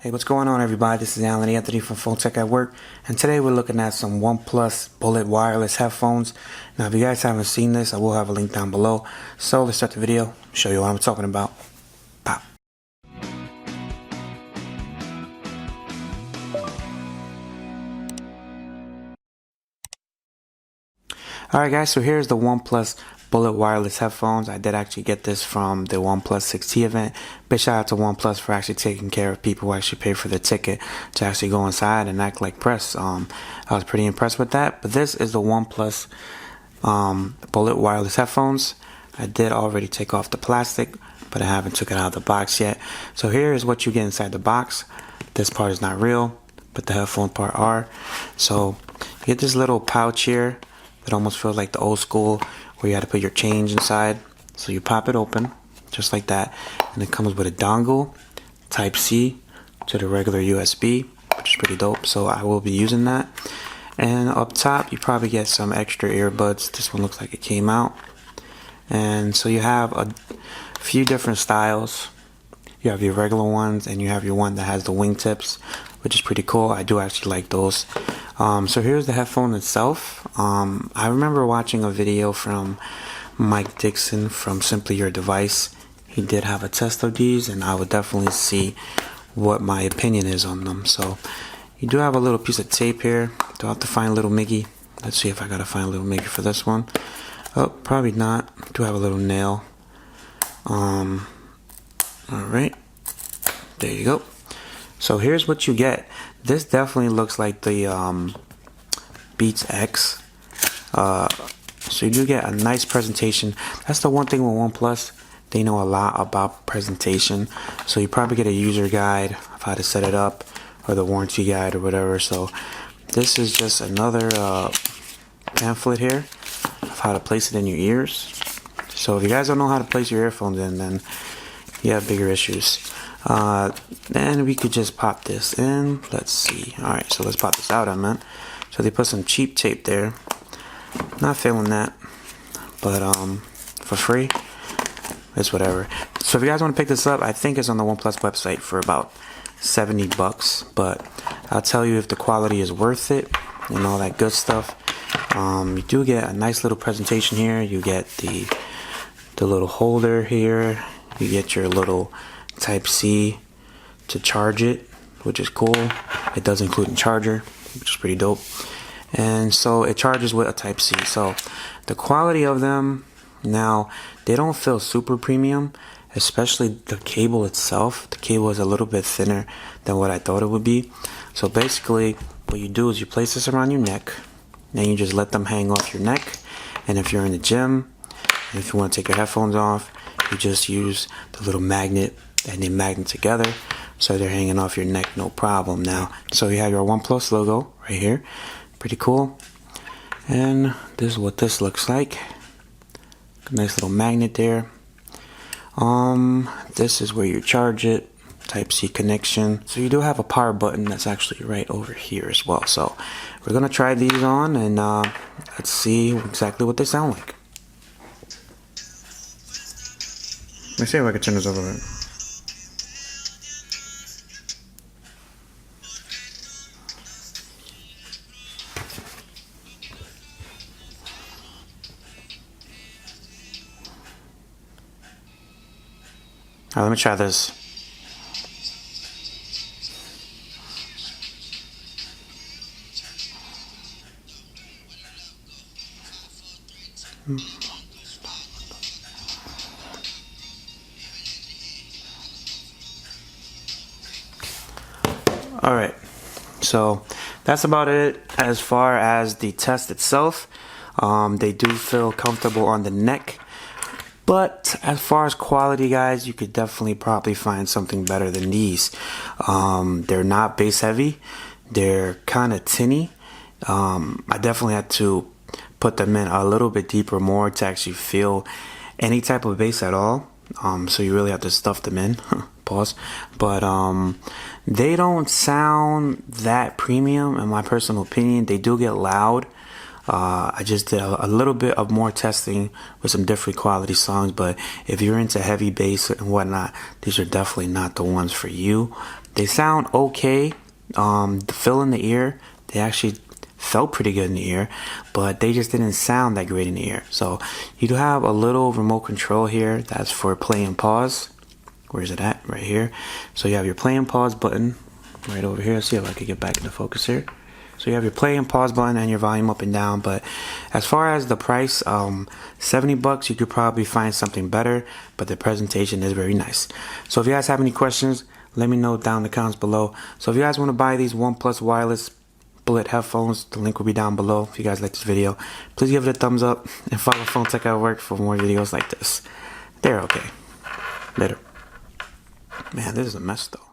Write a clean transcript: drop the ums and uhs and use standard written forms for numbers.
Hey, what's going on, everybody? This is Alan Anthony from Phone Tech at Work, and today we're looking at some OnePlus Bullet wireless headphones. Now, if you guys haven't seen this, I will have a link down below. So let's start the video, show you what I'm talking about. Pop. Alright guys, so here's the OnePlus Bullet wireless headphones. I did actually get this from the OnePlus 6T event. Big shout out to OnePlus for actually taking care of people who actually pay for the ticket to actually go inside and act like press. I was pretty impressed with that. But this is the OnePlus Bullet wireless headphones. I did already take off the plastic, but I haven't took it out of the box yet. So here is what you get inside the box. This part is not real, but the headphone part are. So you get this little pouch here. It almost feels like the old school where you had to put your change inside. So you pop it open just like that, and it comes with a dongle, type C to the regular USB, which is pretty dope. So I will be using that. And up top you probably get some extra earbuds. This one looks like it came out. And so you have a few different styles. You have your regular ones, and you have your one that has the wingtips, which is pretty cool. I do actually like those. So here's the headphone itself. I remember watching a video from Mike Dixon from Simply Your Device. He did have a test of these, and I would definitely see what my opinion is on them. So you do have a little piece of tape here. Do I have to find a little Miggy? Let's see if I gotta find a little Miggy for this one. Oh, probably not. Do have a little nail. Alright, there you go. So here's what you get. This definitely looks like the Beats X. So you do get a nice presentation. That's the one thing with OnePlus. They know a lot about presentation. So you probably get a user guide of how to set it up, or the warranty guide or whatever. So this is just another pamphlet here of how to place it in your ears. So if you guys don't know how to place your earphones in, then you have bigger issues. Then we could just pop this in. Let's see. Alright, so let's pop this out, I meant. So they put some cheap tape there. Not feeling that, but for free, it's whatever. So if you guys want to pick this up, I think it's on the OnePlus website for about $70, but I'll tell you if the quality is worth it and all that good stuff. You do get a nice little presentation here. You get the little holder here. You get your little type C to charge it, which is cool. It does include a charger, which is pretty dope. And so it charges with a type C. So the quality of them, now they don't feel super premium, especially the cable itself. The cable is a little bit thinner than what I thought it would be. So basically what you do is you place this around your neck, and you just let them hang off your neck. And if you're in the gym, and if you want to take your headphones off, you just use the little magnet, and they magnet together, so they're hanging off your neck, no problem. Now, so you have your OnePlus logo right here, pretty cool. And this is what this looks like. Nice little magnet there. This is where you charge it. Type C connection. So you do have a power button that's actually right over here as well. So we're gonna try these on, and let's see exactly what they sound like. Let me see if I can turn this over. Alright, let me try this. Alright, so that's about it as far as the test itself. They do feel comfortable on the neck, but as far as quality, guys, you could definitely probably find something better than these. They're not bass heavy, they're kind of tinny. I definitely had to put them in a little bit deeper more to actually feel any type of bass at all. So you really have to stuff them in. Pause. But they don't sound that premium in my personal opinion. They do get loud. I just did a little bit of more testing with some different quality songs, but if you're into heavy bass and whatnot, these are definitely not the ones for you. They sound okay. The fill in the ear, they actually felt pretty good in the ear, but they just didn't sound that great in the ear. So you do have a little remote control here that's for play and pause. Where is it at? Right here. So you have your play and pause button right over here. Let's see if I can get back into focus here. So you have your play and pause button and your volume up and down. But as far as the price, $70, you could probably find something better, but the presentation is very nice. So if you guys have any questions, let me know down in the comments below. So if you guys want to buy these OnePlus wireless bullet headphones, the link will be down below. If you guys like this video, please give it a thumbs up and follow Phone Tech at Work for more videos like this. They're okay. Later. Man, this is a mess though.